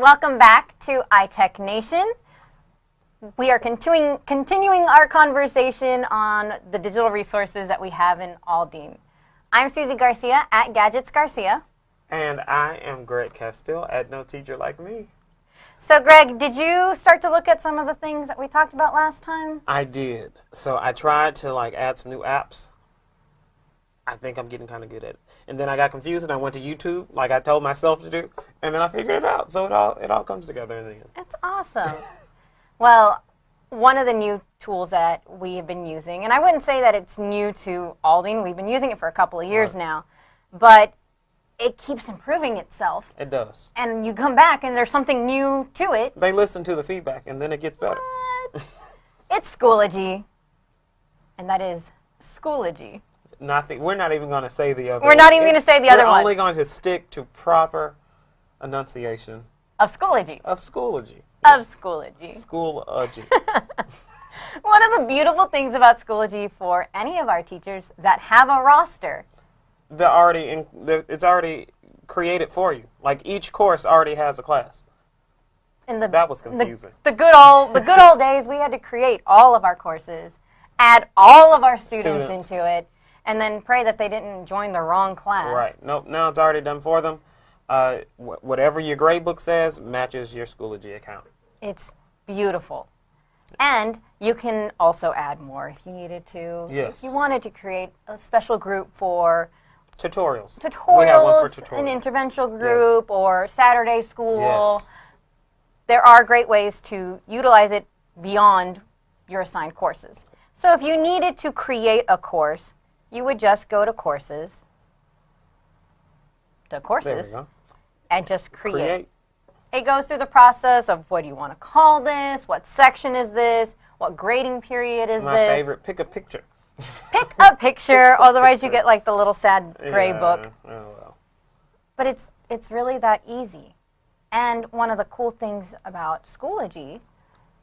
welcome back to iTechNation. We are continuing our conversation on the digital resources that we have in Aldine. I'm Susie Garcia at Gadgets Garcia. And I am Greg Castile at No Teacher Like Me. So Greg, did you start to look at some of the things that we talked about last time? I did. So I tried to add some new apps. I think I'm getting kind of good at it. And then I got confused and I went to YouTube like I told myself to do, and then I figured it out. So it all comes together in the end. It's awesome. Well, one of the new tools that we have been using, and I wouldn't say that it's new to Aldine. We've been using it for a couple of years now, but it keeps improving itself. It does. And you come back and there's something new to it. They listen to the feedback and then it gets better. It's schoology, and that is schoology. We're not even going to say the other We're not even going to say the other one. We're only going to stick to proper enunciation. Of schoology. Of schoology. Of schoology. Schoology. One of the beautiful things about schoology for any of our teachers that have a roster. It's already created for you. Like each course already has a class. That was confusing. The good old days, we had to create all of our courses, add all of our students into it, and then pray that they didn't join the wrong class. Right. Nope. Now it's already done for them. Whatever your grade book says matches your Schoology account. It's beautiful. And you can also add more if you needed to. Yes. If you wanted to create a special group for tutorials. We have one for tutorials. An interventional group, or Saturday school. Yes. There are great ways to utilize it beyond your assigned courses. So if you needed to create a course, you would just go to courses, There we go. and just create. It goes through the process of what do you want to call this, what section is this, what grading period is My this. My favorite, pick a picture. Pick a picture, otherwise you get like the little sad gray book. Oh, well. But it's really that easy. And one of the cool things about Schoology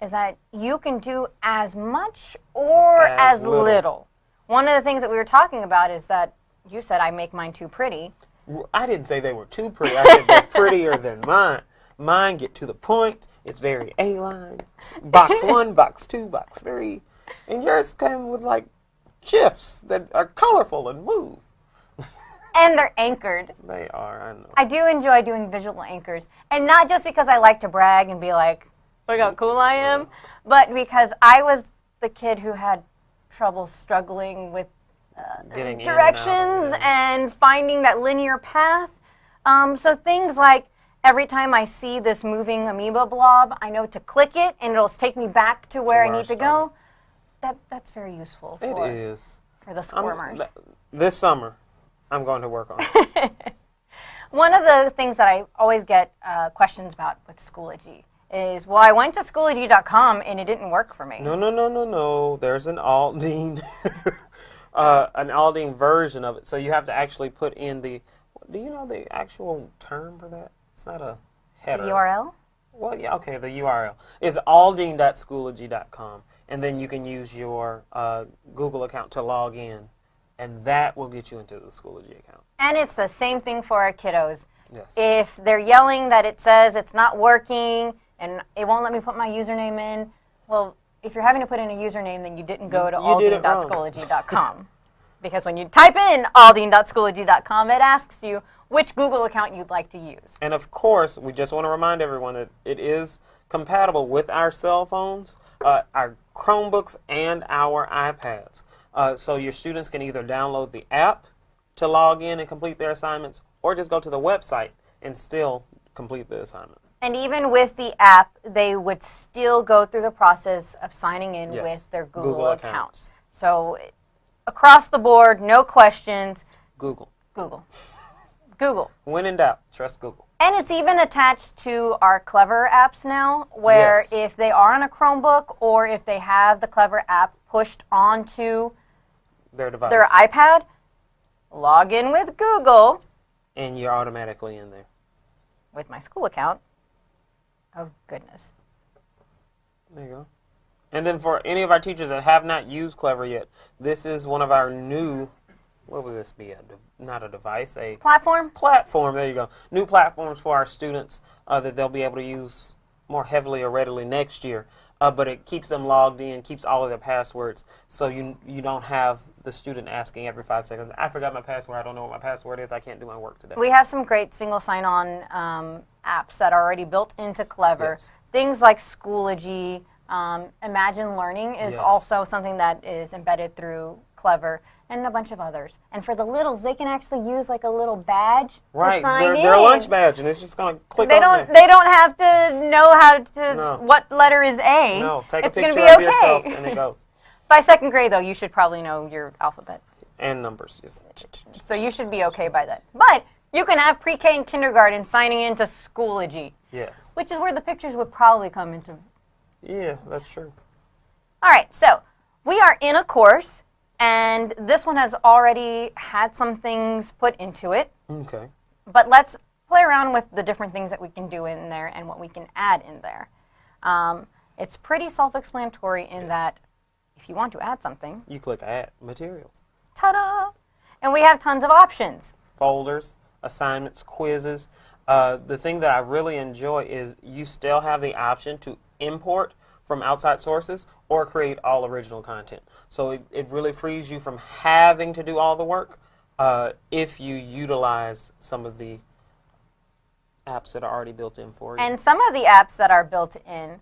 is that you can do as much or as little. One of the things that we were talking about is that you said I make mine too pretty. I didn't say they were too pretty. I said they're prettier than mine. Mine get to the point. It's very A-line. Box 1, box 2, box 3. And yours come with like shifts that are colorful and move. And they're anchored. They are, I know. I do enjoy doing visual anchors. And not just because I like to brag and be like, look how cool I am, but because I was the kid who had trouble struggling with directions and finding that linear path. So things like every time I see this moving amoeba blob, I know to click it and it'll take me back to where I need to go. That's very useful for the squirmers. This summer, I'm going to work on it. One of the things that I always get questions about with Schoology is, well, I went to schoology.com and it didn't work for me. No. There's an Aldine, an Aldine version of it. So you have to actually put in do you know the actual term for that? It's not a header. The URL? Well, yeah, okay, the URL. It's aldine.schoology.com. And then you can use your Google account to log in. And that will get you into the Schoology account. And it's the same thing for our kiddos. Yes. If they're yelling that it says it's not working and it won't let me put my username in, well, if you're having to put in a username, then you didn't go to aldine.schoology.com. Because when you type in aldine.schoology.com, it asks you which Google account you'd like to use. And of course, we just want to remind everyone that it is compatible with our cell phones, our Chromebooks, and our iPads. So your students can either download the app to log in and complete their assignments, or just go to the website and still complete the assignment. And even with the app, they would still go through the process of signing in with their Google account. So across the board, no questions. Google. When in doubt, trust Google. And it's even attached to our Clever apps now, where if they are on a Chromebook or if they have the Clever app pushed onto their device, their iPad, log in with Google. And you're automatically in there. With my school account. Oh, goodness. There you go. And then for any of our teachers that have not used Clever yet, this is one of our new what would this be? Not a device, a Platform? platform. There you go. New platforms for our students that they'll be able to use more heavily or readily next year. But it keeps them logged in, keeps all of their passwords, so you don't have the student asking every 5 seconds, I forgot my password, I don't know what my password is, I can't do my work today. We have some great single sign-on apps that are already built into Clever. Yes. Things like Schoology, Imagine Learning is Yes. also something that is embedded through Clever, and a bunch of others. And for the littles, they can actually use like a little badge Right, to sign in. their lunch badge, and it's just going to click They on don't. there. They don't have to know how to No. what letter is A. No, take it's a picture gonna be of okay. yourself, and it goes. By second grade, though, you should probably know your alphabet. And numbers. Just So you should be okay by that. But you can have pre-K and kindergarten signing into Schoology, yes. which is where the pictures would probably come into. Yeah, that's true. All right, so we are in a course, and this one has already had some things put into it. Okay. But let's play around with the different things that we can do in there and what we can add in there. It's pretty self-explanatory in that if you want to add something, You click Add Materials. ta-da! And we have tons of options. Folders, assignments, quizzes. The thing that I really enjoy is you still have the option to import from outside sources or create all original content. So it really frees you from having to do all the work if you utilize some of the apps that are already built in for you. And some of the apps that are built in,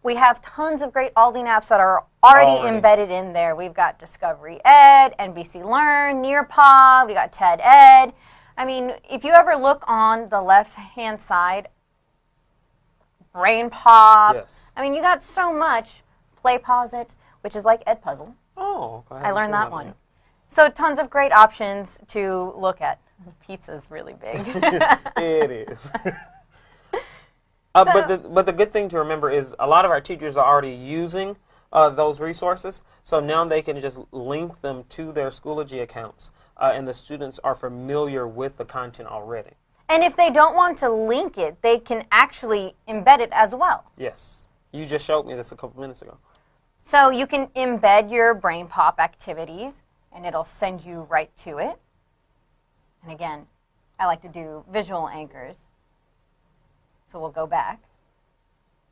we have tons of great Aldine apps that are already embedded in there. We've got Discovery Ed, NBC Learn, Nearpod, we got TED Ed. I mean, if you ever look on the left-hand side, Brain Pop. Yes. I mean, you got so much. Play Pause It, which is like Ed Puzzle. Oh, I learned that one. So tons of great options to look at. The pizza's really big. It is. But the good thing to remember is a lot of our teachers are already using those resources, so now they can just link them to their Schoology accounts, and the students are familiar with the content already. And if they don't want to link it, they can actually embed it as well. Yes. You just showed me this a couple minutes ago. So you can embed your Brain Pop activities, and it'll send you right to it. And again, I like to do visual anchors. So we'll go back.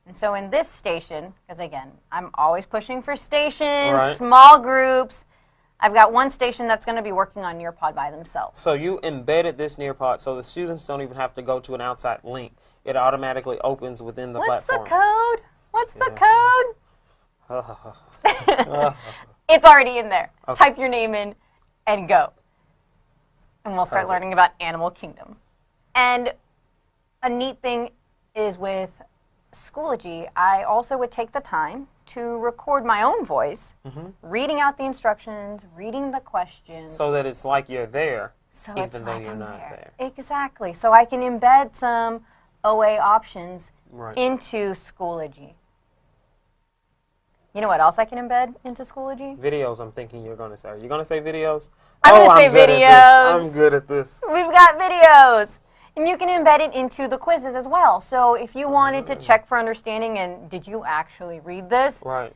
And so in this station, because again, I'm always pushing for stations, Right. small groups. I've got one station that's going to be working on Nearpod by themselves. So you embedded this Nearpod so the students don't even have to go to an outside link. It automatically opens within the What's platform. the code? What's the code? It's already in there. Okay. Type your name in and go. And we'll start Perfect. learning about Animal Kingdom. And a neat thing is with Schoology, I also would take the time to record my own voice, reading out the instructions, reading the questions. So that it's like you're there, So even it's though like you're I'm not there. there. Exactly. So I can embed some OA options Right. into Schoology. You know what else I can embed into Schoology? Videos, I'm thinking you're going to say. Are you going to say videos? I'm gonna say good at this. videos. I'm good at this. We've got videos. And you can embed it into the quizzes as well. So if you wanted to check for understanding and did you actually read this? Right.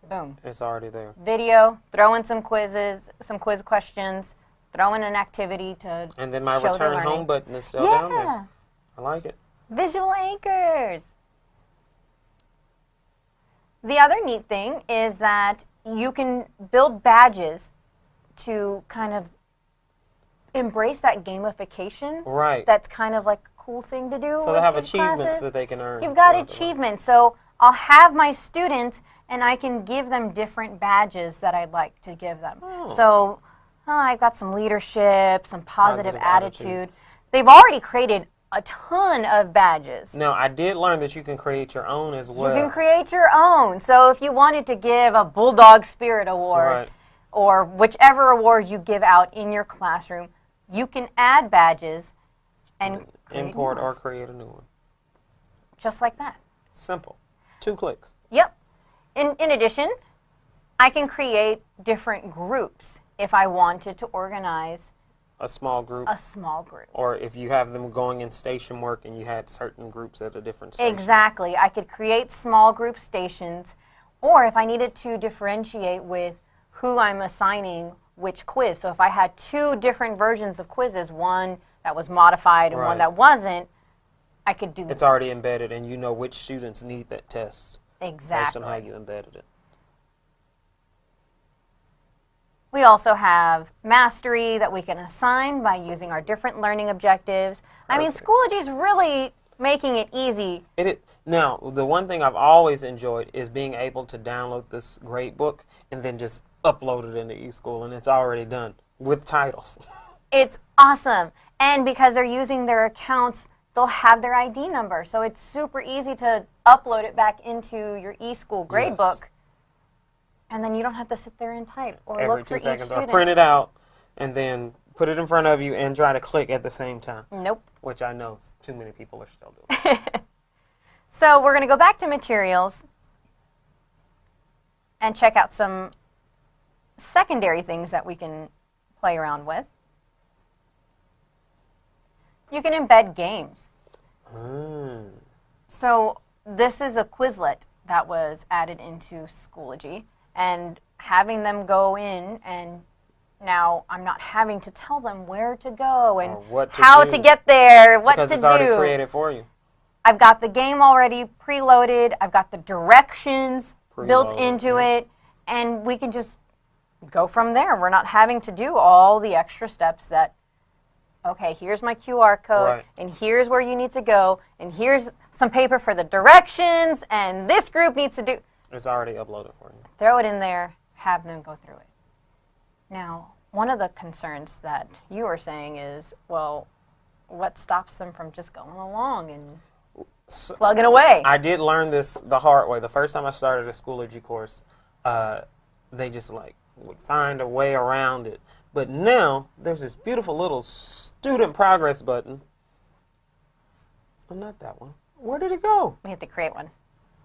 Boom. It's already there. Video, throw in some quizzes, some quiz questions, throw in an activity to And then my show the return learning. home button is still down Yeah. there. I like it. Visual anchors. The other neat thing is that you can build badges to kind of embrace that gamification. Right. That's kind of like a cool thing to do. So they with have kids' achievements classes. that they can earn. You've got throughout the month. achievements. So I'll have my students and I can give them different badges that I'd like to give them. Oh. So I've got some leadership, some positive Positive attitude. attitude. They've already created a ton of badges. Now, I did learn that you can create your own as well. You can create your own. So if you wanted to give a Bulldog Spirit Award Right. or whichever award you give out in your classroom, you can add badges and create Import new or ones. create a new one. Just like that. Simple. 2 clicks. Yep. In addition, I can create different groups if I wanted to organize A small group. a small group. Or if you have them going in station work and you had certain groups at a different station. Exactly. I could create small group stations, or if I needed to differentiate with who I'm assigning which quiz. So if I had 2 different versions of quizzes, one that was modified and one Right. that wasn't, I could do It's already embedded, and you know which students need that test exactly. based on how you embedded it. We also have mastery that we can assign by using our different learning objectives. I mean, Perfect. Schoology is really making it easy. Now, the one thing I've always enjoyed is being able to download this great book and then just upload it into eSchool, and it's already done with titles. It's awesome. And because they're using their accounts, they'll have their ID number. So it's super easy to upload it back into your eSchool gradebook. Yes. And then you don't have to sit there and type or Every look 2 for seconds, each or student. print it out and then put it in front of you and try to click at the same time. Nope. Which I know too many people are still doing. So we're going to go back to materials and check out some secondary things that we can play around with. You can embed games. So this is a Quizlet that was added into Schoology, and having them go in, and now I'm not having to tell them where to go and Or what to how do, to get there, what because to it's already do. created for you. I've got the game already preloaded. I've got the directions built Preloaded, into yeah. it, and we can just go from there. We're not having to do all the extra steps that, okay, here's my QR code, Right. and here's where you need to go, and here's some paper for the directions, and this group needs to do. It's already uploaded for you. Throw it in there, have them go through it. Now, one of the concerns that you were saying is, well, what stops them from just going along and plugging away? I did learn this the hard way. The first time I started a Schoology course, they just would find a way around it. But now there's this beautiful little student progress button. Oh, not that one. Where did it go? We have to create one.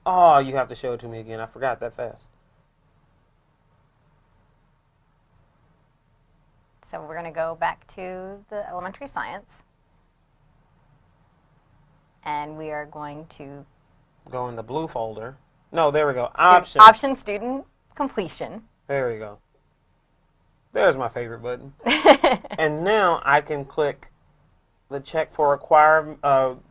Oh, you have to show it to me again. I forgot that fast. So we're going to go back to the elementary science. And we are going to Go in the blue folder. No, there we go. Options. option student completion. There we go. There's my favorite button. And now I can click the check for require.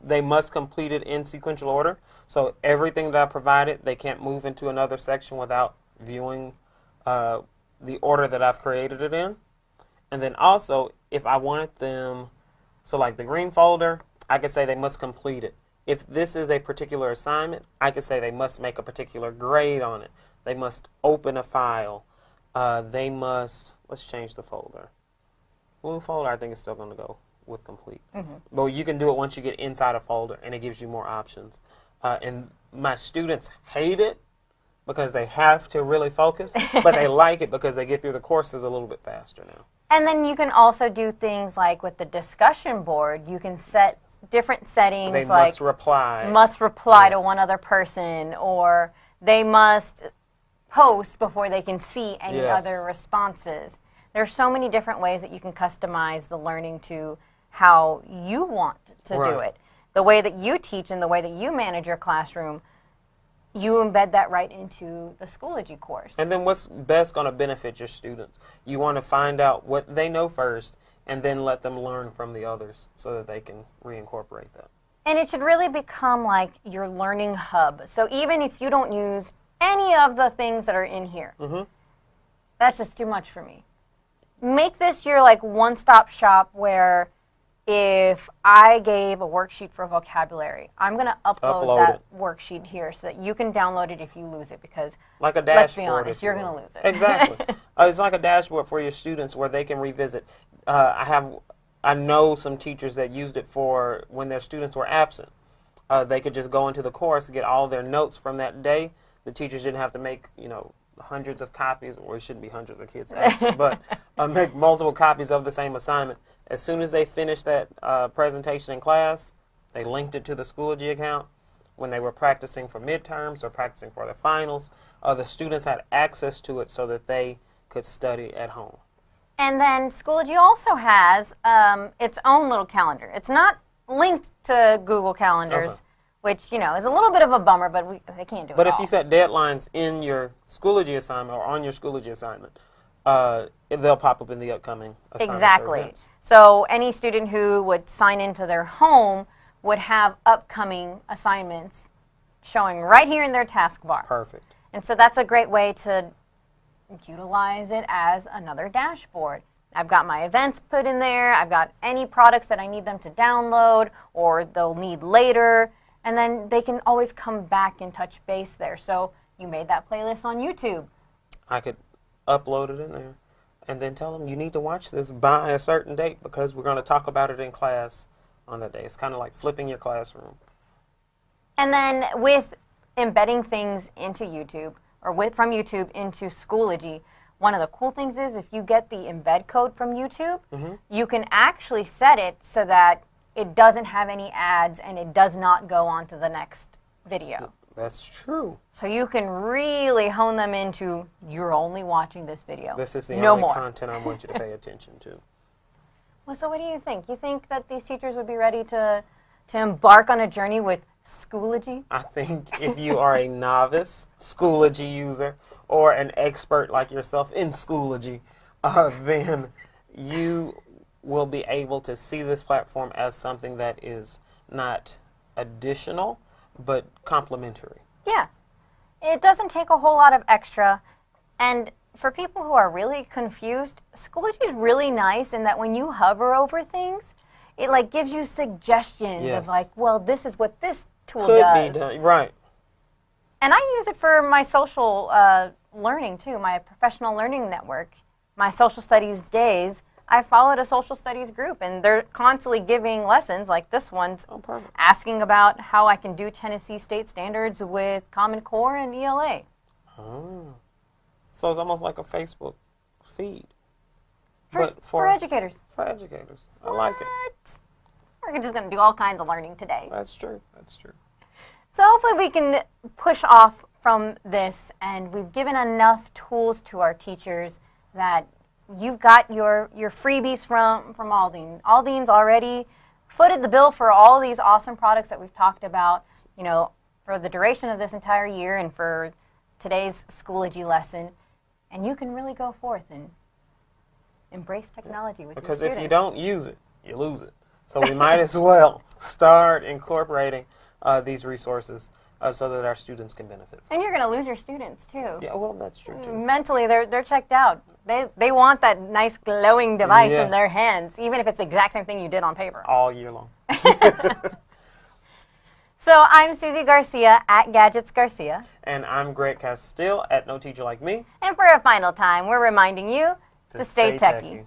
They must complete it in sequential order. So everything that I provided, they can't move into another section without viewing the order that I've created it in. And then also, if I wanted them, so like the green folder, I could say they must complete it. If this is a particular assignment, I could say they must make a particular grade on it. They must open a file. They must, let's change the folder. Blue folder, I think it's still going to go with complete. Mm-hmm. But you can do it once you get inside a folder, and it gives you more options. And my students hate it because they have to really focus, but they like it because they get through the courses a little bit faster now. And then you can also do things like with the discussion board, you can set different settings They like must reply. must reply to Yes. one other person, or they must post before they can see any Yes. other responses. There's so many different ways that you can customize the learning to how you want to do Right. it. The way that you teach and the way that you manage your classroom, you embed that right into the Schoology course. And then what's best going to benefit your students? You want to find out what they know first and then let them learn from the others so that they can reincorporate that. And it should really become like your learning hub. So even if you don't use any of the things that are in here, that's just too much for me. Make this your like one-stop shop where if I gave a worksheet for vocabulary, I'm going to upload that worksheet here so that you can download it if you lose it, because Like a let's be dashboard. honest, if you you're will. going to lose it. Exactly. It's like a dashboard for your students where they can revisit. I know some teachers that used it for when their students were absent. They could just go into the course, get all their notes from that day. The teachers didn't have to make, hundreds of copies, or it shouldn't be hundreds of kids absent, but make multiple copies of the same assignment. As soon as they finished that presentation in class, they linked it to the Schoology account. When they were practicing for midterms or practicing for their finals, the students had access to it so that they could study at home. And then Schoology also has its own little calendar. It's not linked to Google Calendars, Okay. which, is a little bit of a bummer, but they can't do it But if all. you set deadlines in your Schoology assignment or on your Schoology assignment, they'll pop up in the upcoming assignments or Exactly. events. So any student who would sign into their home would have upcoming assignments showing right here in their taskbar. Perfect. And so that's a great way to utilize it as another dashboard. I've got my events put in there. I've got any products that I need them to download or they'll need later. And then they can always come back and touch base there. So you made that playlist on YouTube. I could upload it in there and then tell them you need to watch this by a certain date because we're going to talk about it in class on that day. It's kind of like flipping your classroom. And then with embedding things into YouTube or from YouTube into Schoology, one of the cool things is if you get the embed code from YouTube, you can actually set it so that it doesn't have any ads and it does not go on to the next video. That's true. So you can really hone them into you're only watching this video. This is the no only more. content I want you to pay attention to. Well, so what do you think? You think that these teachers would be ready to embark on a journey with Schoology? I think if you are a novice Schoology user or an expert like yourself in Schoology, then you will be able to see this platform as something that is not additional, but complementary. Yeah. It doesn't take a whole lot of extra. And for people who are really confused, Schoology is really nice in that when you hover over things, it like gives you suggestions Yes. of like, well, this is what this tool Could does. be done, right. And I use it for my social learning too, my professional learning network. My social studies days, I followed a social studies group, and they're constantly giving lessons like this one's Oh, perfect. asking about how I can do Tennessee state standards with Common Core and ELA. Oh. So it's almost like a Facebook feed. For, But for educators. For educators. I like it. What? We're just going to do all kinds of learning today. That's true. That's true. So hopefully we can push off from this, and we've given enough tools to our teachers that you've got your freebies from Aldine. Aldine's already footed the bill for all these awesome products that we've talked about, you know, for the duration of this entire year and for today's Schoology lesson. And you can really go forth and embrace technology with your Because students. if you don't use it, you lose it. So we might as well start incorporating these resources so that our students can benefit from And you're going to lose your students too. it. Yeah, well, that's true too. Mentally, they're checked out. They want that nice glowing device in their Yes. hands, even if it's the exact same thing you did on paper. All year long. So I'm Susie Garcia at Gadgets Garcia. And I'm Greg Castile at No Teacher Like Me. And for a final time, we're reminding you to stay techie.